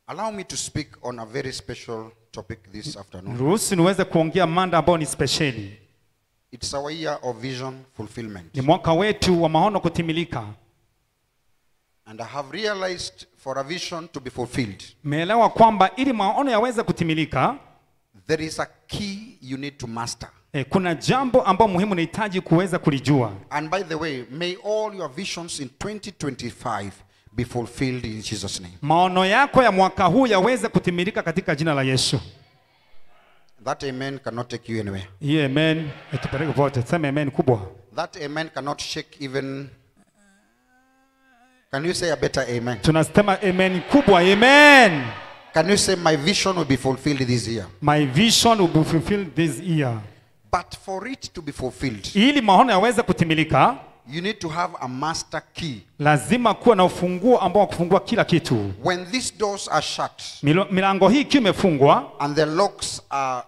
Allow me to speak on a very special topic this afternoon. Ruhusu niweze kuongea mada ambayo ni speciali. It's our year of vision fulfillment. Ni mwaka wetu wa maono kutimilika. And I have realized for a vision to be fulfilled, Meelewa kwamba ili maono yaweze kutimilika, there is a key you need to master. Kuna jambo ambalo muhimu unahitaji kuweza kulijua. And by the way, may all your visions in 2025 be fulfilled in Jesus' name. Maono yako ya mwaka huu yaweze kutimilika katika jina la Yesu. That amen cannot take you anywhere. Yeah, amen. Etupeleke vote. Sema amen kubwa. That amen cannot shake even. Can you say a better amen? Tunasema amen kubwa. Amen. Can you say my vision will be fulfilled this year? My vision will be fulfilled this year. But for it to be fulfilled, Ili maono yaweze kutimilika, you need to have a master key. lazima kuwa na ufunguo ambao wa kufungua kila kitu. When these doors are shut Milango hii ikiwa imefungwa and the locks are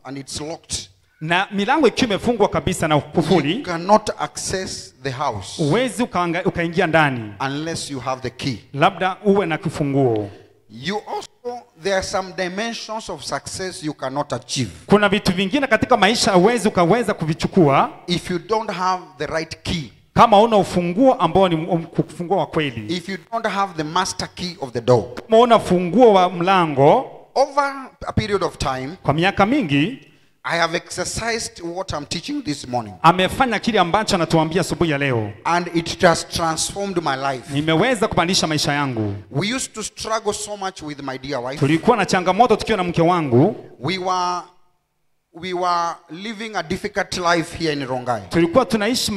and it's locked, na milango ikiwa imefungwa kabisa na you kufuli, cannot access the house uwezi ukaingia ndani unless you have the key. labda uwe na kifunguo. There are some dimensions of success you cannot achieve Kuna vitu vingine katika maisha uwezi ukaweza kuvichukua if you don't have the right key. kama una ufunguo ambao ni ufunguo wa kweli. If you don't have the master key of the door. Kama una funguo wa mlango, Over a period of time, kwa miaka mingi I have exercised what I'm teaching this morning, amefanya kile ambacho anatuambia asubuhi ya leo. and it has transformed my life. Nimeweza kubadilisha maisha yangu. We used to struggle so much with my dear wife. Tulikuwa na changamoto tukiwa na mke wangu. We were living a difficult life here in Rongai. Tulikuwa tunaishi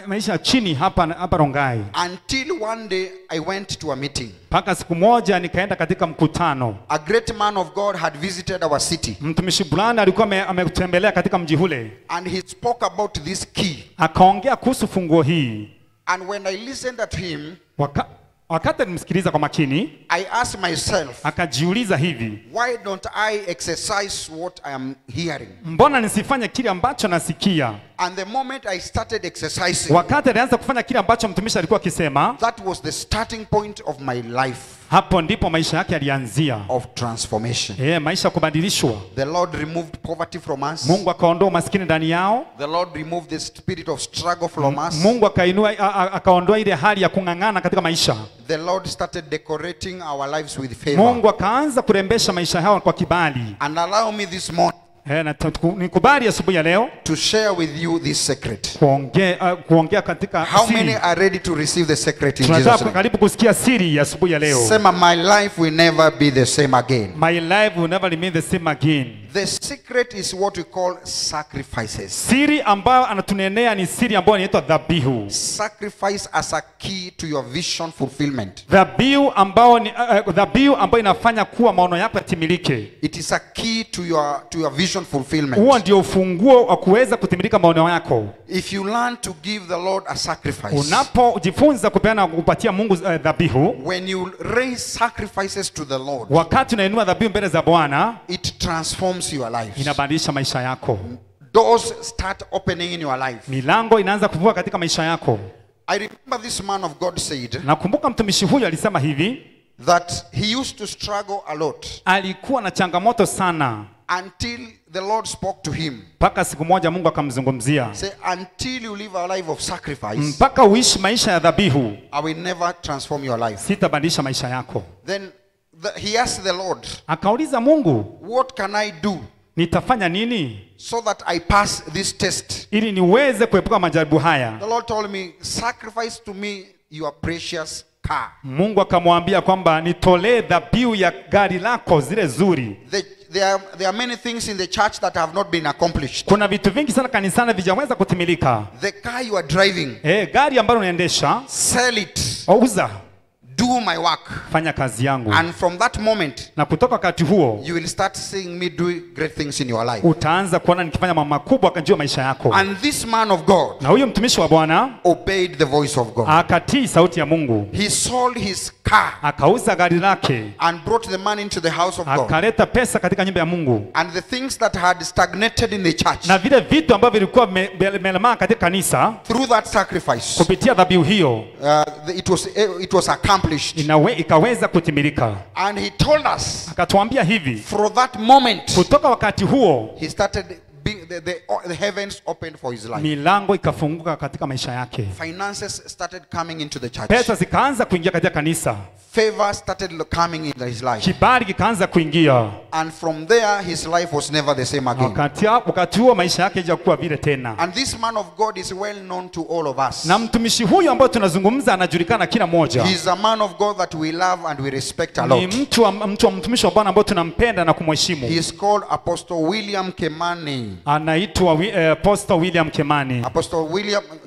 maisha chini hapa Rongai. Until one day I went to a meeting. Paka siku moja nikaenda katika mkutano. A great man of God had visited our city. Mtumishi fulani alikuwa ametembelea katika mji ule. And he spoke about this key. Akaongea kuhusu funguo hii. And when I listened at him, wakati nimsikiliza kwa makini, I asked myself, akajiuliza hivi, why don't I exercise what I am hearing? mbona nisifanye kile ambacho nasikia? And the moment I started exercising, wakati alianza kufanya kile ambacho mtumishi alikuwa akisema, that was the starting point of my life. Hapo ndipo maisha yake yalianzia. Of transformation. Maisha kubadilishwa. The Lord removed poverty from us. Mungu akaondoa maskini ndani yao. The Lord removed the spirit of struggle from us. Mungu akaondoa ile hali ya kung'ang'ana katika maisha. The Lord started decorating our lives with favor. Mungu akaanza kurembesha maisha yao kwa kibali. And allow me this morning nikubali asubuhi ya leo to share with you this secret. Kuongea katika How many are ready to receive the secret in Jesus' name? Tunataka karibu kusikia siri ya asubuhi ya leo. Sema, my life will never be the same again. My life will never remain the same again. The secret is what we call sacrifices. Siri ambayo anatunenea ni siri ambayo inaitwa dhabihu. Sacrifice as a key to your vision fulfillment. Dhabihu ambayo inafanya kuwa maono yako yatimilike. It is a key to your vision fulfillment. Huo ndio ufunguo wa kuweza kutimilika maono yako. If you learn to give the Lord a sacrifice, unapojifunza kupeana kupatia Mungu dhabihu, when you raise sacrifices to the Lord, wakati unainua dhabihu mbele za Bwana, it transforms your life. Inabadilisha maisha yako. Doors start opening in your life. Milango inaanza kufungua katika maisha yako. I remember this man of God said, nakumbuka mtumishi huyu alisema hivi, that he used to struggle a lot. Alikuwa na changamoto sana. Until the Lord spoke to him. Mpaka siku moja Mungu akamzungumzia. Say, until you live a life of sacrifice, mpaka uishi maisha ya dhabihu, I will never transform your life. Sitabadilisha maisha yako. Then he asked the Lord, akauliza Mungu, what can I do? Nitafanya nini so that I pass this test? Ili niweze kuepuka majaribu haya. The Lord told me, sacrifice to me your precious car. Mungu akamwambia kwamba nitolee dhabihu ya gari lako zile zuri. There are many things in the church that have not been accomplished. Kuna vitu vingi sana kanisani vijaweza kutimilika. The car you are driving, gari ambalo unaendesha, sell it. Uza. Do my work. Fanya kazi yangu. And from that moment, na kutoka wakati huo, you will start seeing me doing great things in your life. Utaanza kuona nikifanya mambo makubwa katika maisha yako. And this man of God, na huyo mtumishi wa Bwana, obeyed the voice of God. Akatii sauti ya Mungu. He sold his car akauza gari lake, and brought the money into the house of God. akaleta pesa katika nyumba ya Mungu. And the things that had stagnated in the church, Na vile vitu ambavyo vilikuwa vimelemaa katika kanisa, through that sacrifice, kupitia dhabihu hiyo it was accomplished. ikaweza kutimilika. And he told us, Akatuambia hivi, from that moment, kutoka wakati huo he started being the heavens opened for his life. milango ikafunguka katika maisha yake. Finances started coming into the church. Pesa zikaanza kuingia katika kanisa. Favor started coming into his life. Kibali kikaanza kuingia. And from there, his life was never the same again. Wakati huo maisha yake hajakuwa vile tena. And this man of God is well known to all of us. Na mtumishi huyu ambao tunazungumza anajulikana kila mmoja. He is a man of God that we love and we respect a lot. Ni mtumishi wa Bwana ambao tunampenda na kumheshimu. He is called Apostle William Kimani. Anaitwa Apostle William Kimani.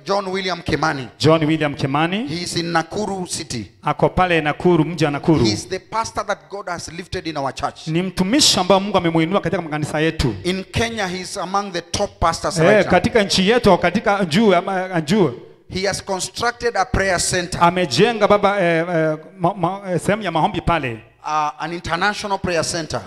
John William Kimani. John William Kimani. He is in Nakuru city. Ako pale Nakuru, mji wa Nakuru. He is the pastor that God has lifted in our church. Ni mtumishi ambao Mungu amemuinua katika makanisa yetu. In Kenya, he is among the top pastors right now. Katika nchi yetu, katika juu. He has constructed a prayer center. Amejenga sehemu ya maombi pale. An international prayer center.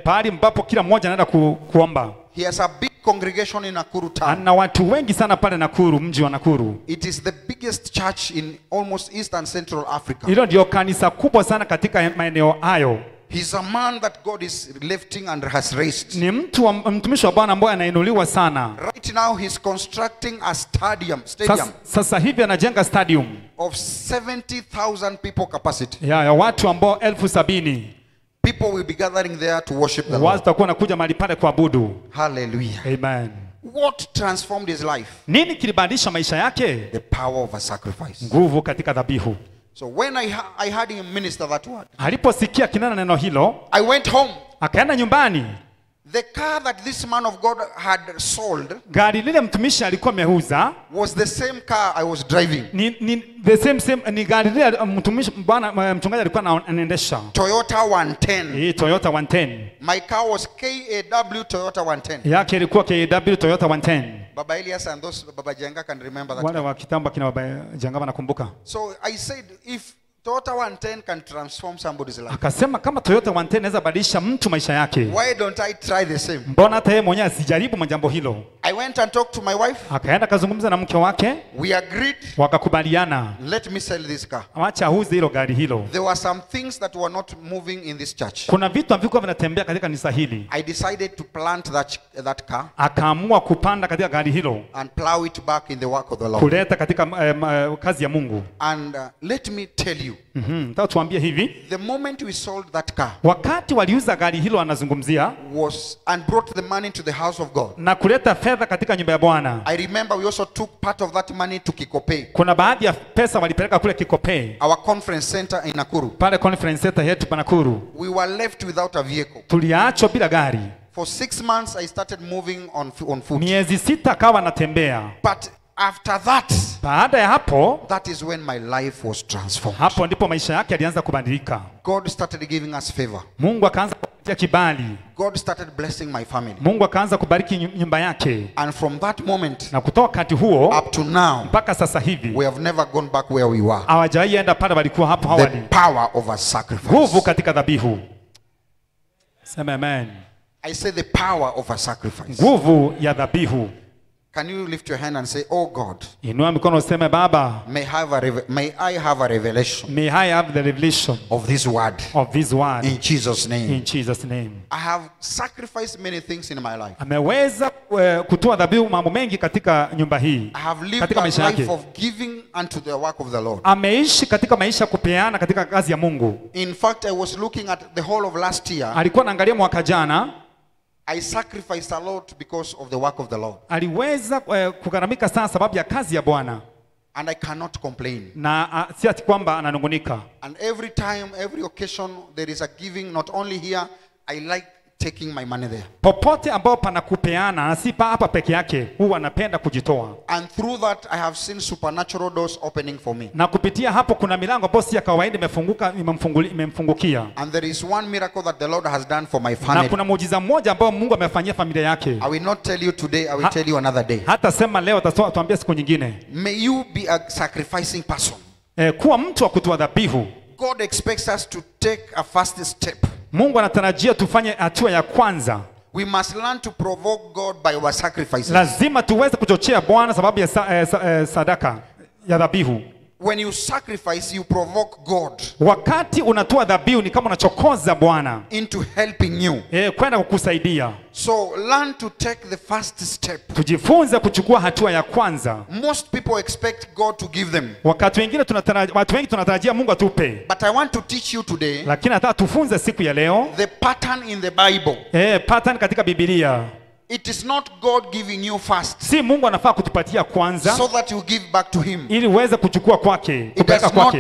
Pahali ambapo kila mmoja anaenda kuomba. He has a big congregation in Nakuru town. Ana watu wengi sana pale Nakuru, mji wa Nakuru. It is the biggest church in almost East and Central Africa. Hilo ndio kanisa kubwa sana katika maeneo hayo. He's a man that God is lifting and has raised. Ni mtumishi wa Bwana ambaye anainuliwa sana. Right now he's constructing a stadium Sasa hivi anajenga stadium of 70,000 people capacity. ya watu ambao 70,000. People will be gathering there to worship the Lord. Watu watakuwa wanakuja mahali pale kuabudu. Hallelujah. Amen. What transformed his life? Nini kilibadilisha maisha yake? The power of a sacrifice. Nguvu katika dhabihu. So when I heard him minister that word, aliposikia kinana neno hilo, I went home. Akaenda nyumbani. The car that this man of God had sold, gari lile mtumishi alikuwa ameuza, was the same car I was driving. Ni gari lile mtumishi bwana mchungaji alikuwa anaendesha. Toyota 110. Toyota 110. My car was KAW Toyota 110. Yake ilikuwa KAW Toyota 110. Baba Elias and those Baba Jenga can remember that. Wale wa kitambo kina Baba Jenga wanakumbuka. So I said, if Toyota 110 can transform somebody's life, akasema kama Toyota 110 inaweza badilisha mtu maisha yake, why don't I try the same? Mbona hata yeye mwenyewe asijaribu majambo hilo? I went and talked to my wife. Akaenda kazungumza na mke wake. We agreed. Wakakubaliana. Let me sell this car. Acha auze hilo gari hilo. There were some things that were not moving in this church. Kuna vitu havikuwa vinatembea katika kanisa hili. I decided to plant that car. Akaamua kupanda katika gari hilo. And plow it back in the work of the Lord. Kuleta katika kazi ya Mungu. And let me tell you. Tuambie hivi, the moment we sold that car, wakati waliuza gari hilo anazungumzia, was and brought the money to the house of God, na kuleta fedha katika nyumba ya Bwana. I remember we also took part of that money to Kikope. Kuna baadhi ya pesa walipeleka kule Kikope, our conference center in Nakuru. Pale conference center yetu pa Nakuru. We were left without a vehicle. Tuliachwa bila gari. For 6 months I started moving on foot. Miezi 6 kawa natembea. But after that, baada ya hapo, that is when my life was transformed. Hapo ndipo maisha yake yalianza kubadilika. God started giving us favor. Mungu akaanza kupatia kibali. God started blessing my family. Mungu akaanza kubariki nyumba yake. And from that moment, na kutoka wakati huo up to now, mpaka sasa hivi, we have never gone back where we were. Hawajawahi enda pale walikuwa hapo awali. The power of a sacrifice. Nguvu katika dhabihu. Sema amen. I say the power of a sacrifice. Nguvu ya dhabihu. Can you lift your hand and say, oh God, inua mikono useme Baba, may I have a revelation. May I have the revelation of this word. Of this word. In Jesus' name. In Jesus' name. I have sacrificed many things in my life. Ameweza kutoa dhabihu mambo mengi katika nyumba hii. I have lived a life of giving unto the work of the Lord. Ameishi katika maisha kupeana katika kazi ya Mungu. In fact, I was looking at the whole of last year. Alikuwa anaangalia mwaka jana. I sacrificed a lot because of the work of the Lord. Aliweza kugharamika sana sababu ya kazi ya Bwana. And I cannot complain. Na si ati kwamba ananungunika. And every time, every occasion there is a giving, not only here, I like taking my money there. Popote ambao pana kupeana, na si hapa peke yake, huwa anapenda kujitoa. And through that I have seen supernatural doors opening for me. Na kupitia hapo kuna milango ambayo si ya kawaida imemfungukia. And there is one miracle that the Lord has done for my family. Na kuna muujiza mmoja ambao Mungu amefanyia familia yake. I will not tell you today, I will tell you another day. Hata sema leo, tuambie siku nyingine. May you be a sacrificing person. Kuwa mtu wa kutoa dhabihu. God expects us to take a first step. Mungu anatarajia tufanye hatua ya kwanza. We must learn to provoke God by our sacrifices. Lazima tuweze kuchochea Bwana sababu ya sadaka ya dhabihu. When you sacrifice, you provoke God Wakati unatoa dhabihu ni kama unachokoza Bwana into helping you. kwenda kukusaidia. So learn to take the first step. Tujifunze kuchukua hatua ya kwanza. Most people expect God to give them. Watu wengi tunatarajia Mungu atupe. But I want to teach you today Lakini nataka tufunze siku ya leo the pattern in the Bible. Pattern katika Biblia. It is not God giving you first Si Mungu anafaa kutupatia kwanza so that you give back to him. ili uweze kuchukua kwake, It kupeleka kwake.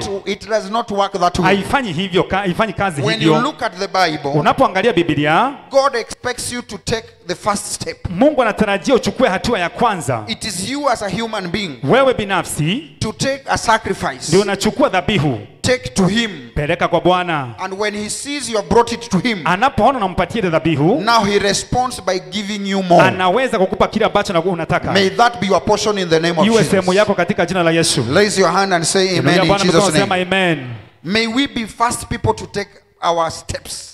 does not work that way. Haifanyi hivyo, haifanyi kazi When you hivyo. look at the Bible, Unapoangalia Biblia, God expects you to take the first step. Mungu anatarajia uchukue hatua ya kwanza. It is you as a human being Wewe binafsi to take a sacrifice. ndio unachukua dhabihu, Take to him. peleka kwa Bwana. And when he sees you have brought it to him, Anapoona unampatia ile dhabihu, now he responds by giving you more. anaweza kukupa kile ambacho unataka. May that be your portion in the name of Iwe sehemu Jesus. yako katika jina la Yesu. Raise your hand and say amen in Bwana Jesus' sema name. amen. May we be first people to take our steps.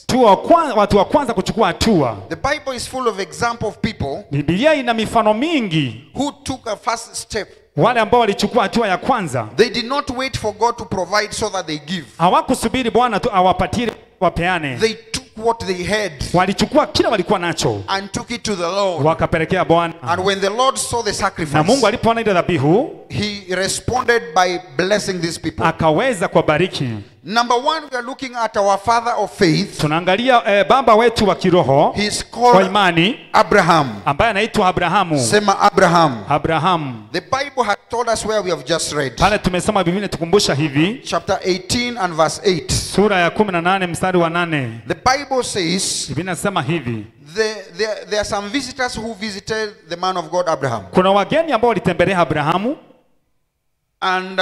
Watu wa kwanza kuchukua hatua. The Bible is full of example of people Biblia ina mifano mingi who took a first step. wale ambao walichukua hatua ya kwanza. They did not wait for God to provide so that they give. Hawakusubiri Bwana tu awapatie wapeane. They took what they had Walichukua kila walikuwa nacho and took it to the Lord. wakapelekea Bwana. And when the Lord saw the Na sacrifice, Mungu alipoona ile dhabihu, he responded by blessing these people. akaweza kuwabariki. Number one, we are looking at our father of faith. Tunaangalia baba wetu wa kiroho He's kwa called imani Abraham. ambaye anaitwa Abrahamu. Sema Abraham. Abrahamu. The Bible has told us where we have just read. Pale tumesoma Biblia tukumbusha hivi, Chapter 18 and verse 8. sura ya 18 mstari wa 8. The Bible says Biblia inasema hivi, there are some visitors who visited the man of God Abraham. kuna wageni ambao walitembelea Abrahamu, And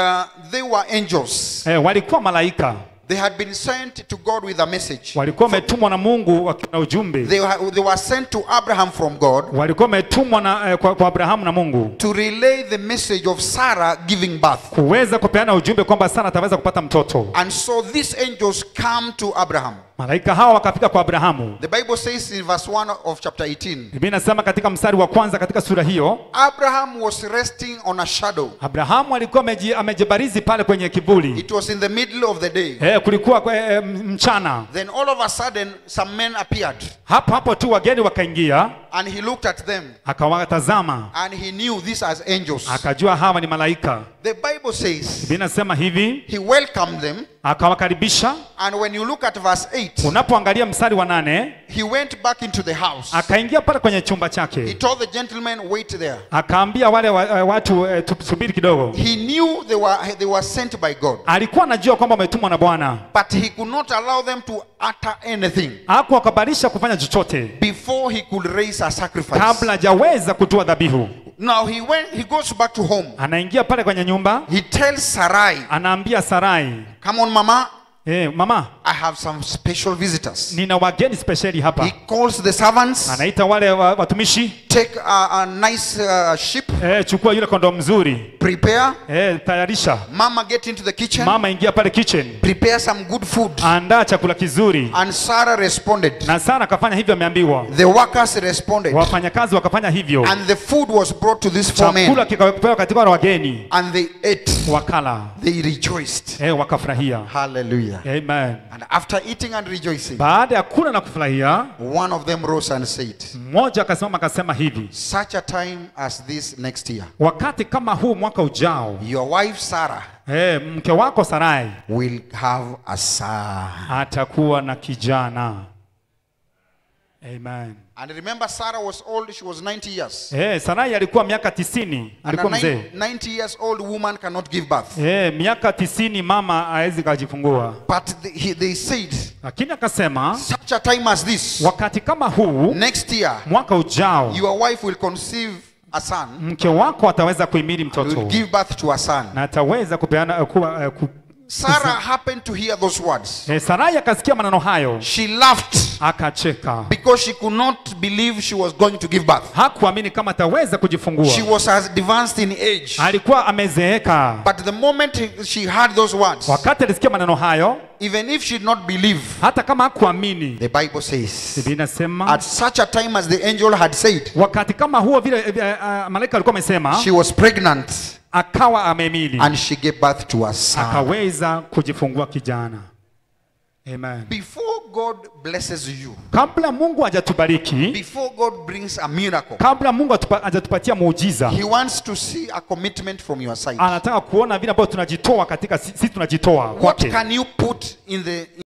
they were angels. walikuwa malaika. They had been sent to God with a message. Walikuwa wametumwa na Mungu wakiwa na ujumbe. They were sent to Abraham from God Walikuwa wametumwa na kwa Abrahamu na Mungu to relay the message of Sarah giving birth. kuweza kupeana ujumbe kwamba Sara ataweza kupata mtoto. And so these angels come to Abraham. Malaika hawa wakafika kwa Abrahamu. The Bible says in verse 1 of chapter 18, Biblia inasema katika mstari wa kwanza katika sura hiyo, Abraham was resting on a shadow. Abrahamu alikuwa amejibarizi pale kwenye kivuli. It was in the middle of the day. Kulikuwa mchana. Then all of a sudden some men appeared. Hapo tu wageni wakaingia, And he looked at them. akawatazama, And he knew these as angels. akajua hawa ni malaika. The Bible says Biblia inasema hivi, he welcomed them. akawakaribisha. And when you look at verse 8, Unapoangalia mstari wa 8, he went back into the house. akaingia pale kwenye chumba He chake, told the gentleman, wait there. akaambia wale watu tusubiri kidogo. He knew they were sent by God. Alikuwa anajua kwamba wametumwa na Bwana. But he could not allow them to utter anything Hakuwakubalisha kufanya chochote before he could raise a sacrifice. kabla hajaweza kutoa dhabihu. Now he goes back to home. Anaingia pale kwenye nyumba, He tells Sarai, anaambia Sarai, come on mama, mama, I have some special visitors. nina wageni speciali hapa. He calls the servants, Anaita wale watumishi, take a nice sheep, chukua yule kondoo mzuri, prepare. tayarisha. Mama, get into the kitchen, Mama ingia pale kitchen, prepare some good food. andaa chakula kizuri. And Sarah responded. Na Sara akafanya hivyo, ameambiwa. The workers responded. Wafanyakazi wakafanya hivyo. And the food was brought to these four men. Chakula kikapewa katika wale wageni. And they ate. Wakala. They rejoiced. Wakafurahia. Hallelujah. Amen. And after eating and rejoicing, Baada ya kula na kufurahia, one of them rose and said, mmoja akasimama akasema hivi, such a time as this next year, wakati kama huu mwaka ujao, your wife Sarah mke wako Sarai will have a son. atakuwa na kijana. Amen. And remember, Sarah was old, she was 90 years. Sarai alikuwa miaka 90, And alikuwa a mzee. 90 years old woman cannot give birth. Miaka 90 mama hawezi kujifungua. But they said, Lakini akasema such a time as this, wakati kama huu next year, mwaka ujao, your wife will conceive a son, mke wako ataweza kuhimili mtoto will give birth to a son. na ataweza kupeana Sarah happened to hear those words. Sarai akasikia maneno hayo, She laughed akacheka. because she could not believe she was going to give birth. Hakuamini kama ataweza kujifungua. She was advanced in age. Alikuwa amezeeka. But the moment she heard those words, Wakati alisikia maneno hayo, even if she did not believe, hata kama hakuamini, the Bible says, Biblia inasema at such a time as the angel had said, wakati kama huo vile malaika alikuwa amesema, she was pregnant akawa ameamini, and she gave birth to a son. akaweza kujifungua kijana. Amen. Before God blesses you, Kabla Mungu hajatubariki, before God brings a miracle, kabla Mungu hajatupatia muujiza, He wants to see a commitment from your side. anataka kuona vile ambavyo tunajitoa katika sisi tunajitoa What kwake. can you put in the